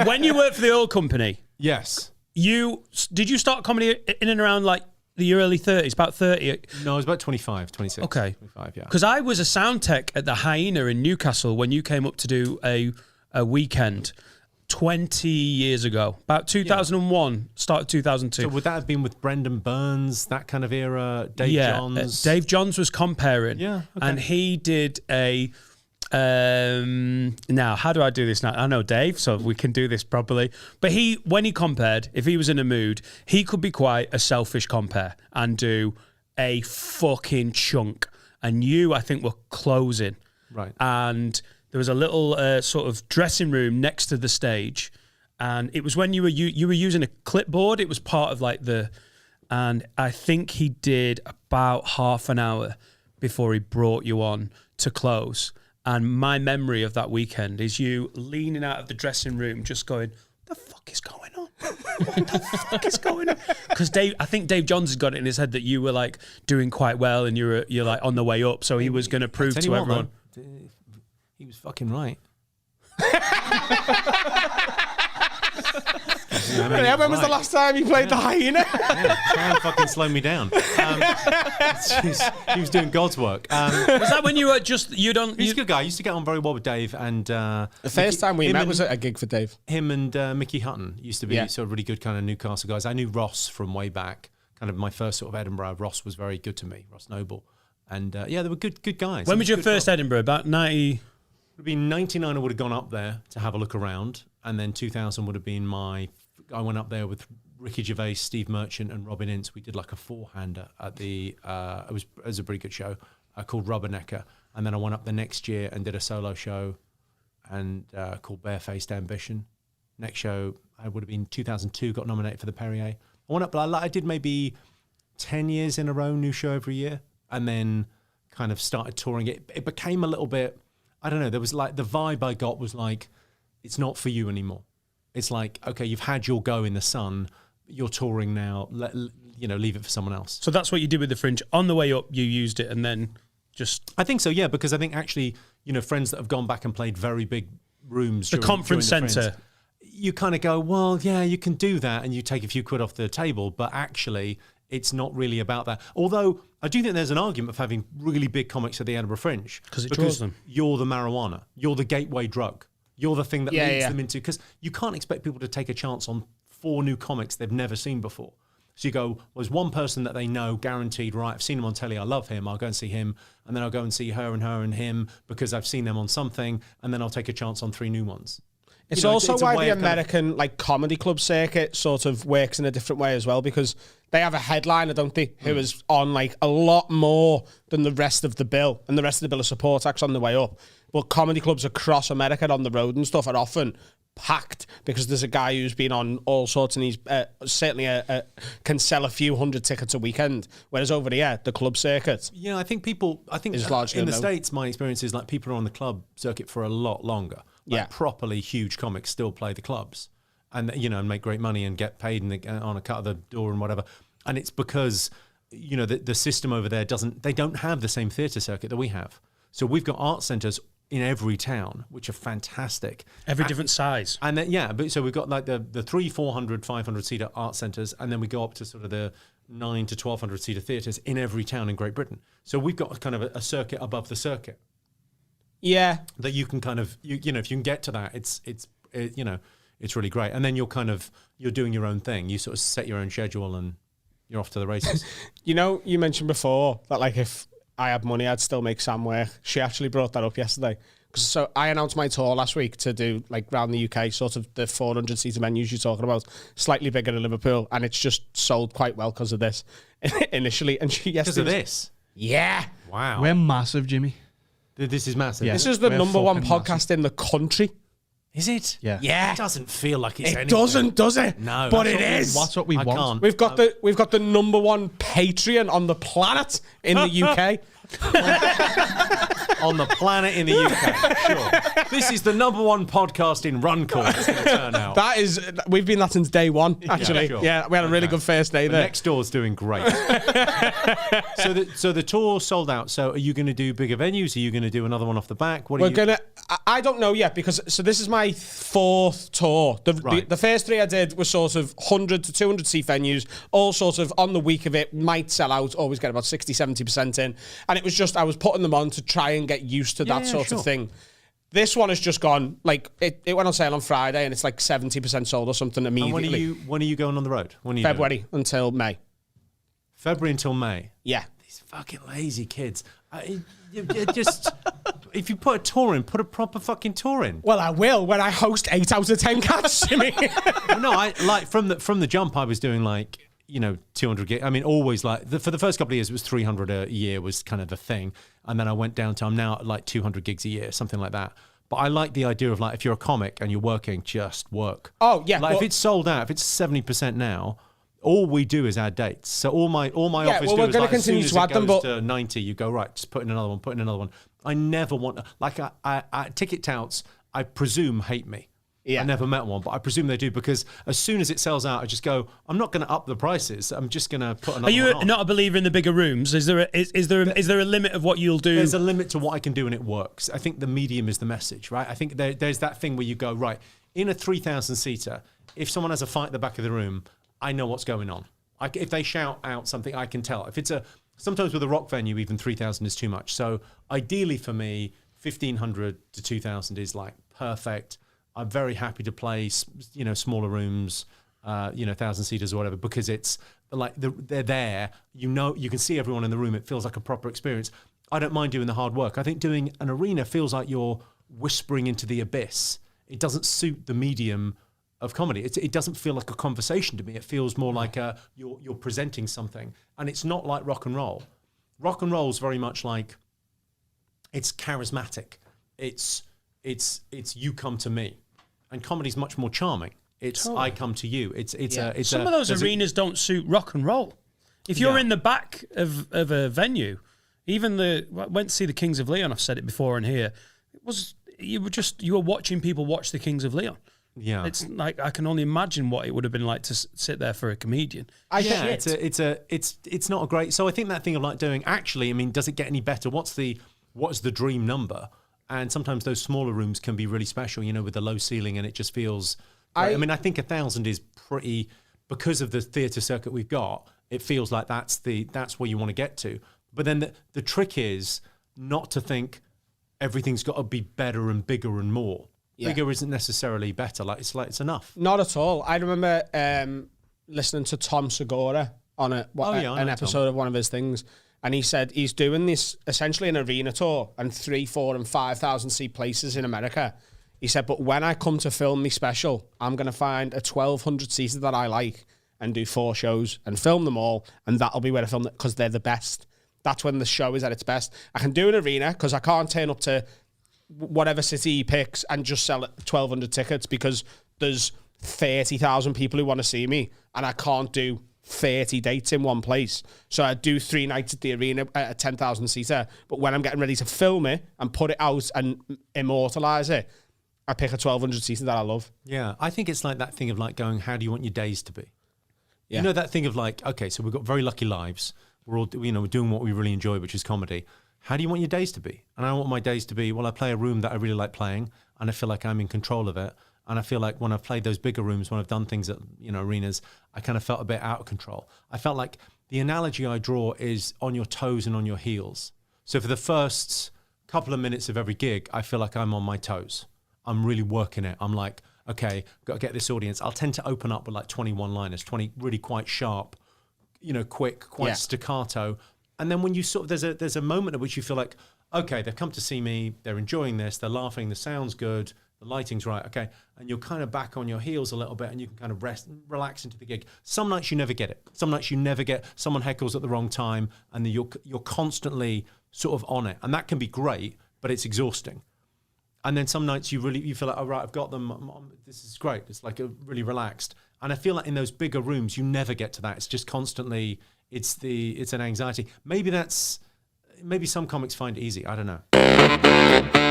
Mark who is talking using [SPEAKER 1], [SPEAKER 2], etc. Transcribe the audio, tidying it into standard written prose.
[SPEAKER 1] When you worked for the oil company,
[SPEAKER 2] Yes.
[SPEAKER 1] Did you start comedy in and around like your early 30s, about 30?
[SPEAKER 2] No, I was about 25, 26.
[SPEAKER 1] Okay.
[SPEAKER 2] 25, yeah.
[SPEAKER 1] Because I was a sound tech at the Hyena in Newcastle when you came up to do a weekend 20 years ago, about 2001, start of 2002.
[SPEAKER 2] So would that have been with Brendan Burns, that kind of era? Dave Johns?
[SPEAKER 1] Dave Johns was comparing.
[SPEAKER 2] Yeah, okay.
[SPEAKER 1] And he did a... now, how do I do this now? I know Dave, so we can do this properly. But when he compared, if he was in a mood, he could be quite a selfish compare and do a fucking chunk. And you, I think, were closing.
[SPEAKER 2] Right.
[SPEAKER 1] And there was a little sort of dressing room next to the stage, and it was when you were using a clipboard. It was part of like and I think he did about half an hour before he brought you on to close. And my memory of that weekend is you leaning out of the dressing room, just going, "What the fuck is going on? What the fuck is going on?" Because I think Dave Johns has got it in his head that you were like doing quite well, and you're like on the way up, so he was going to prove to everyone.
[SPEAKER 2] He was fucking right.
[SPEAKER 3] When was the last time you played the Hyena?
[SPEAKER 2] Try and fucking slow me down. He was doing God's work.
[SPEAKER 1] Was that when you were just
[SPEAKER 2] He's a good guy. I used to get on very well with Dave, and
[SPEAKER 3] the first time we met was at a gig for Dave.
[SPEAKER 2] Him and Mickey Hutton used to be sort of really good kind of Newcastle guys. I knew Ross from way back. Kind of my first sort of Edinburgh. Ross was very good to me. Ross Noble, and they were good guys.
[SPEAKER 1] When was your first Edinburgh? About 90.
[SPEAKER 2] It would have been 99. I would have gone up there to have a look around, and then 2000 would have been I went up there with Ricky Gervais, Steve Merchant, and Robin Ince. We did like a four-hander at the. It was a pretty good show called Rubbernecker, and then I went up the next year and did a solo show, and called Barefaced Ambition. Next show I would have been 2002. Got nominated for the Perrier. I went up, but I did maybe 10 years in a row, new show every year, and then kind of started touring it. It became a little bit. I don't know, there was like, the vibe I got was like, it's not for you anymore. It's like, okay, you've had your go in the sun, you're touring now, leave it for someone else.
[SPEAKER 1] So that's what you did with the Fringe. On the way up, you used it and then just...
[SPEAKER 2] I think so, yeah, because I think actually, friends that have gone back and played very big rooms.
[SPEAKER 1] The conference centre.
[SPEAKER 2] You kind of go, well, yeah, you can do that, and you take a few quid off the table, but actually... it's not really about that. Although I do think there's an argument for having really big comics at the Edinburgh Fringe.
[SPEAKER 1] Because it draws them.
[SPEAKER 2] You're the marijuana. You're the gateway drug. You're the thing that leads them into... Because you can't expect people to take a chance on 4 new comics they've never seen before. So you go, well, there's one person that they know, guaranteed, right, I've seen him on telly, I love him, I'll go and see him, and then I'll go and see her and him because I've seen them on something, and then I'll take a chance on 3 new ones.
[SPEAKER 3] It's also why the American comedy club circuit sort of works in a different way as well, because they have a headliner, don't they, who is on like a lot more than the rest of the bill, and the rest of the bill of support acts on the way up. But comedy clubs across America on the road and stuff are often packed because there's a guy who's been on all sorts, and he's certainly can sell a few hundred tickets a weekend. Whereas over here, the club circuit,
[SPEAKER 2] I think is largely in the States. My experience is like people are on the club circuit for a lot longer. Properly huge comics still play the clubs, and and make great money and get paid on a cut of the door and whatever. And it's because the system over there don't have the same theatre circuit that we have. So we've got art centres in every town, which are fantastic.
[SPEAKER 1] Every different size.
[SPEAKER 2] And then, so we've got like the 300, 400, 500 seater art centres, and then we go up to sort of the 9 to 1,200 seater theatres in every town in Great Britain. So we've got kind of a circuit above the circuit.
[SPEAKER 3] Yeah.
[SPEAKER 2] That you can kind of, if you can get to that, it's really great. And then you're doing your own thing. You sort of set your own schedule and you're off to the races.
[SPEAKER 3] You mentioned before that like if I had money, I'd still make Sam work. She actually brought that up yesterday. So I announced my tour last week to do like around the UK, sort of the 400 seater venues you're talking about, slightly bigger in Liverpool, and it's just sold quite well because of this initially. And she
[SPEAKER 2] because of this?
[SPEAKER 3] Yeah.
[SPEAKER 2] Wow.
[SPEAKER 4] We're massive, Jimmy.
[SPEAKER 2] This is massive.
[SPEAKER 3] Yeah. This is the number 1 podcast in the country.
[SPEAKER 2] Is it?
[SPEAKER 3] Yeah.
[SPEAKER 2] It doesn't feel like it's anything.
[SPEAKER 3] It doesn't, does it?
[SPEAKER 2] No.
[SPEAKER 3] But it is.
[SPEAKER 4] That's what we want.
[SPEAKER 3] We've got the number 1 Patreon on the planet in the UK.
[SPEAKER 2] on the planet in the UK. Sure. This is the #1 podcast in Runcorn. It's going to turn out.
[SPEAKER 3] We've been that since day one, actually.
[SPEAKER 2] Sure.
[SPEAKER 3] Yeah, we had a really good first day there.
[SPEAKER 2] Next door's doing great. So the tour sold out. So are you going to do bigger venues? Are you going to do another one off the back?
[SPEAKER 3] I don't know yet, because this is my 4th tour. The first 3 I did were sort of 100 to 200 seat venues, all sort of on the week of it, might sell out, always get about 60, 70% in. And it was just, I was putting them on to try and get used to that sort of thing. This one has just gone, like, it went on sale on Friday and it's like 70% sold or something immediately.
[SPEAKER 2] And when are you going on the road? When are you
[SPEAKER 3] February until May.
[SPEAKER 2] February until May?
[SPEAKER 3] Yeah.
[SPEAKER 2] These fucking lazy kids. Just, if you put a tour in, put a proper fucking tour in.
[SPEAKER 3] Well, I will when I host 8 out of 10 cats, Jimmy.
[SPEAKER 2] No, I like from the jump, I was doing like, 200 gigs. I mean, always like for the first couple of years, it was 300 a year was kind of the thing. And then I went down to, I'm now at like 200 gigs a year, something like that. But I like the idea of like, if you're a comic and you're working, just work.
[SPEAKER 3] Oh, yeah.
[SPEAKER 2] Like if it's sold out, if it's 70% now, all we do is add dates. So all my office do is like, as soon as it goes to 90, you go, right, just put in another one. I never want, like I ticket touts, I presume hate me. Yeah. I never met one, but I presume they do, because as soon as it sells out, I just go, I'm not going to up the prices. I'm just going to put another one on.
[SPEAKER 1] Are you not a believer in the bigger rooms? Is there a limit of what you'll do?
[SPEAKER 2] There's a limit to what I can do and it works. I think the medium is the message, right? I think there's that thing where you go, right, in a 3,000 seater, if someone has a fight at the back of the room, I know what's going on. If they shout out something, I can tell. If it's sometimes with a rock venue, even 3,000 is too much. So ideally for me, 1,500 to 2,000 is like perfect. I'm very happy to play, smaller rooms, 1,000 seaters or whatever, because it's like they're there. You can see everyone in the room. It feels like a proper experience. I don't mind doing the hard work. I think doing an arena feels like you're whispering into the abyss. It doesn't suit the medium of comedy. It doesn't feel like a conversation to me. It feels more like you're presenting something, and it's not like rock and roll. Rock and roll is very much like, it's charismatic. It's you come to me, and comedy's much more charming. It's I come to you. It's
[SPEAKER 1] some of those arenas don't suit rock and roll. If you're in the back of a venue, even I went to see the Kings of Leon. I've said it before in here. You were watching people watch the Kings of Leon.
[SPEAKER 2] Yeah,
[SPEAKER 1] it's like, I can only imagine what it would have been like to sit there for a comedian.
[SPEAKER 2] It's not a great. So I think that thing of like doing, actually, I mean, does it get any better? What's the dream number? And sometimes those smaller rooms can be really special, with the low ceiling, and it just feels. I think 1,000 is pretty, because of the theatre circuit we've got. It feels like that's where you want to get to. But then the trick is not to think everything's got to be better and bigger and more. Yeah. Bigger isn't necessarily better. It's enough.
[SPEAKER 3] Not at all. I remember listening to Tom Segura on an episode of one of his things, and he said he's doing this essentially an arena tour and 3,000, 4,000 and 5,000 seat places in America. He said, but when I come to film my special, I'm going to find a 1,200 seater that I like and do 4 shows and film them all, and that'll be where I film it, because they're the best. That's when the show is at its best. I can do an arena because I can't turn up to whatever city he picks and just sell 1,200 tickets, because there's 30,000 people who want to see me, and I can't do 30 dates in one place. So I do 3 nights at the arena at a 10,000 seater, but when I'm getting ready to film it and put it out and immortalize it, I pick a 1,200 seater that I love.
[SPEAKER 2] Yeah, I think it's like that thing of like going, how do you want your days to be?
[SPEAKER 3] Yeah.
[SPEAKER 2] That thing of like, okay, so we've got very lucky lives. We're all, we're doing what we really enjoy, which is comedy. How do you want your days to be? And I want my days to be, well, I play a room that I really like playing, and I feel like I'm in control of it. And I feel like when I've played those bigger rooms, when I've done things at arenas, I kind of felt a bit out of control. I felt like the analogy I draw is on your toes and on your heels. So for the first couple of minutes of every gig, I feel like I'm on my toes. I'm really working it. I'm like, okay, got to get this audience. I'll tend to open up with like 20 one-liners, 20 really quite sharp, quick, quite staccato. And then when you there's a moment at which you feel like, okay, they've come to see me, they're enjoying this, they're laughing, the sound's good, the lighting's right, okay, and you're kind of back on your heels a little bit, and you can kind of relax into the gig. Some nights you never get it. Some nights you never get, someone heckles at the wrong time, and you're constantly sort of on it, and that can be great, but it's exhausting. And then some nights you feel like, oh right, I've got them. This is great. It's like really relaxed. And I feel like in those bigger rooms, you never get to that. It's just constantly. It's an anxiety. Maybe that's maybe some comics find it easy. I don't know.